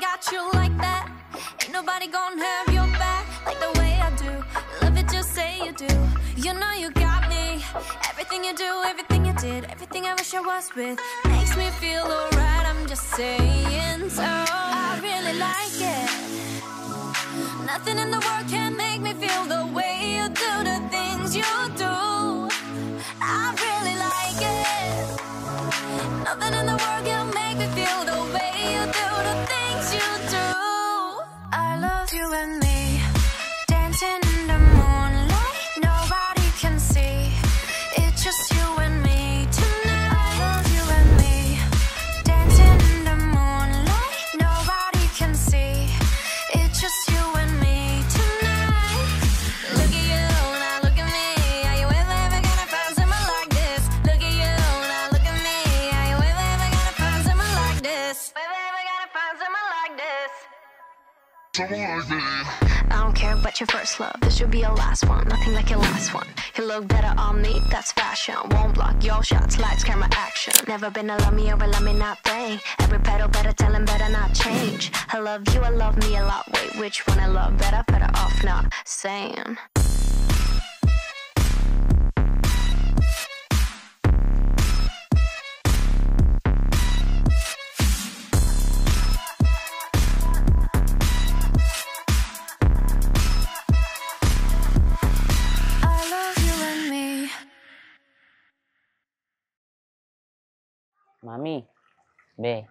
got you like that. Ain't nobody gonna have your back like the way I do. Love it, just say you do. You know you got me. Everything you do, everything you did, everything I wish I was with makes me feel alright. I'm just saying, so I really like it. Nothing in the world can make me feel the way you do the things you do. I really like it. Nothing in the world can make me feel the way you do the things you do. I love you and me, dancing in the moonlight. Nobody can see, it's just you and me tonight. I love you and me, dancing in the moonlight. Nobody can see, it's just you and me tonight. Look at you, now look at me. Are you ever gonna find someone like this? Look at you, now look at me. Are you ever gonna find someone like this? Ever gonna find someone like this? I don't care about your first love, this should be your last one. Nothing like your last one. You look better on me, that's fashion. Won't block your shots, lights, camera, action. Never been a love me or a love me not thing. Every pedal better tell him better not change. I love you, I love me a lot. Wait, which one I love better? Better off not saying. Mami, Be,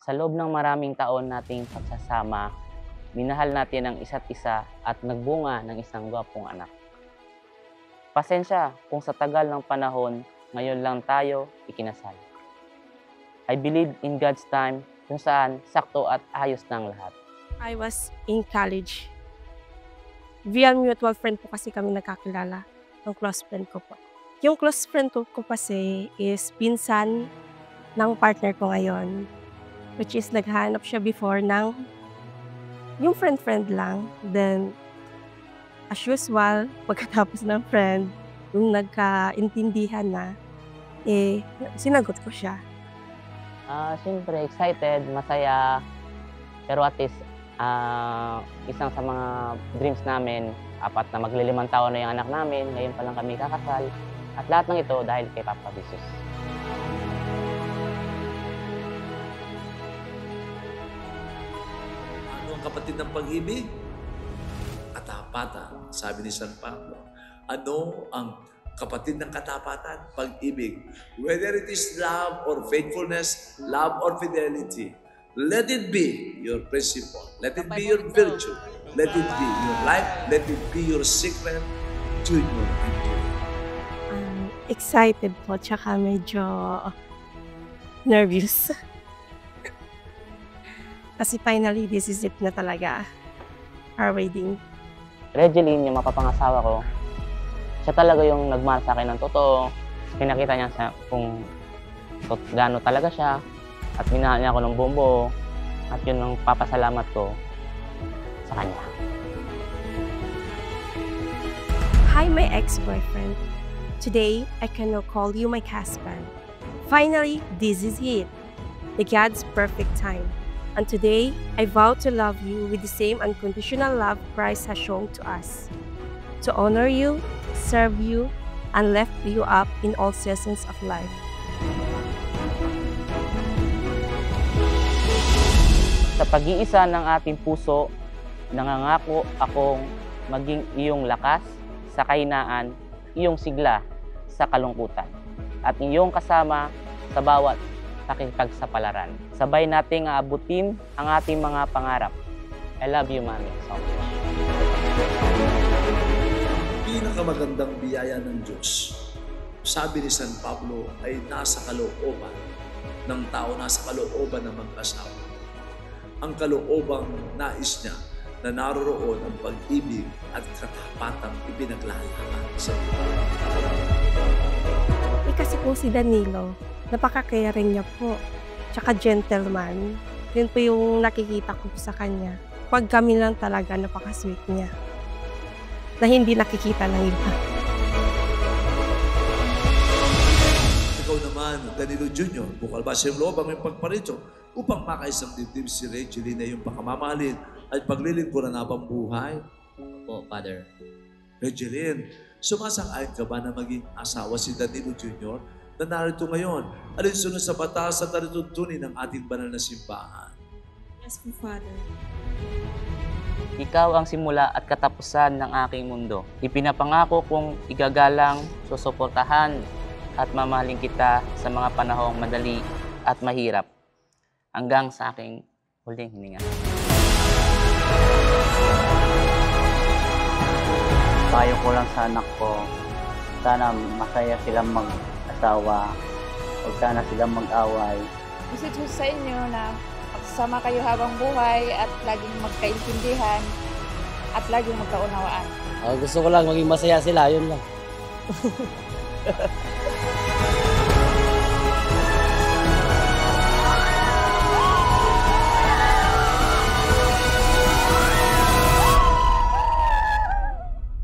sa loob ng maraming taon nating pagsasama, minahal natin ang isa't isa at nagbunga ng isang gwapong anak. Pasensya kung sa tagal ng panahon, ngayon lang tayo ikinasal. I believe in God's time kung saan sakto at ayos ng lahat. I was in college. Via mutual friend po kasi kami nagkakilala ng close friend ko po. Yung close friend ko kasi is pinsan ng partner ko ngayon, which is naghanap siya before ng yung friend-friend lang. Then, as usual, pagkatapos ng friend, yung nagkaintindihan na, sinagot ko siya. Siyempre, excited, masaya, pero at least, isang sa mga dreams namin, apat na maglilimang taon na yung anak namin, ngayon pa lang kami kakasal, at lahat ng ito dahil kay Papa Jesus. Kapatid ng pag-ibig? Katapatan, sabi ni San Pablo. Ano ang kapatid ng katapatan? Pag-ibig. Whether it is love or faithfulness, love or fidelity, let it be your principle. Let it be your virtue. Let it be your life. Let it be your secret. Junior and Junior. Excited po, tsaka medyo nervous. Kasi finally, this is it na talaga. Our wedding. Regeline, yung mapapangasawa ko, siya talaga yung nagmahal sa akin ng totoo. Pinakita niya kung gaano talaga siya. At minahal niya ako ng buong buo. At yun ang papasalamat ko sa kanya. Hi, my ex-boyfriend. Today, I can now call you my husband. Finally, this is it. The God's perfect time. And today, I vow to love you with the same unconditional love Christ has shown to us. To honor you, serve you, and lift you up in all seasons of life. Sa pag-iisa ng ating puso, nangangako akong maging iyong lakas sa kahinaan, iyong sigla sa kalungkutan, at iyong kasama sa bawat pakikipagsapalaran. Sabay nating aabutin ang ating mga pangarap. I love you, Mami, so much. Pinakamagandang biyaya ng Diyos, sabi ni San Pablo, ay nasa kalooban ng tao, nasa kalooban ng mag-asawa. Ang kaloobang nais niya na naroroon ang pag-ibig at katapatang ipinaglalaban sa buhay. Kasi po si Danilo, napaka-caring niya po. Tsaka gentleman. Yun po yung nakikita ko sa kanya. Pag kami lang talaga, napaka-sweet niya. Na hindi nakikita ng iba. Ikaw naman, Danilo Jr., bukal ba siyang loob ang may pagparito? upang makaisang dibdib si Regeline na iyong pakamamahalin at paglilingkuran habang buhay. Po, Father. Regeline, sumasang-ayon ka ba na maging asawa si Danilo Jr. na narito ngayon alinsunod sa batas at alituntunin ng ating banal na simbahan? Yes po, Father. Ikaw ang simula at katapusan ng aking mundo. Ipinapangako kong igagalang, susuportahan at mamahalin kita sa mga panahong madali at mahirap hanggang sa aking huling hininga. Payo ko lang sa anak ko, sana masaya silang mag-asawa, huwag sana silang mag-away. Message ko sa inyo na magsasama kayo habang buhay at laging magkaintindihan at laging magkaunawaan. Gusto ko lang maging masaya sila, yun lang.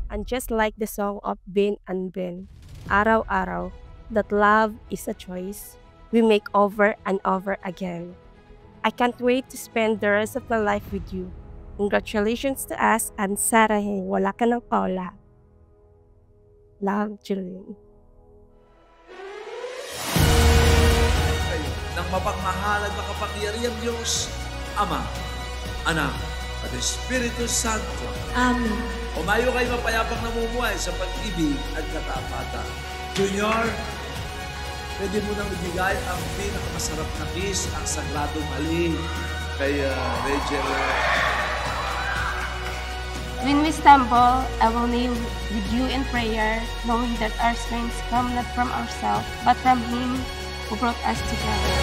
And just like the song of Ben and Ben, araw-araw, that love is a choice we make over and over again. I can't wait to spend the rest of my life with you. Congratulations to us and Sarah, wala ka ng Paula. Love, Julian. Kayo ng mapagmahal at makapangyarihan Diyos, Ama, Anak, at Espiritu Santo. Amen. Umayo kayo mapayapang namumuhay sa pag-ibig at katapatan. Junior, pwede mo nang ibigay ang pinakamasarap na kiss, ang sagradong halik kay Rachel. When we stumble, I will kneel with you in prayer, knowing that our strengths come not from ourselves, but from Him who brought us together.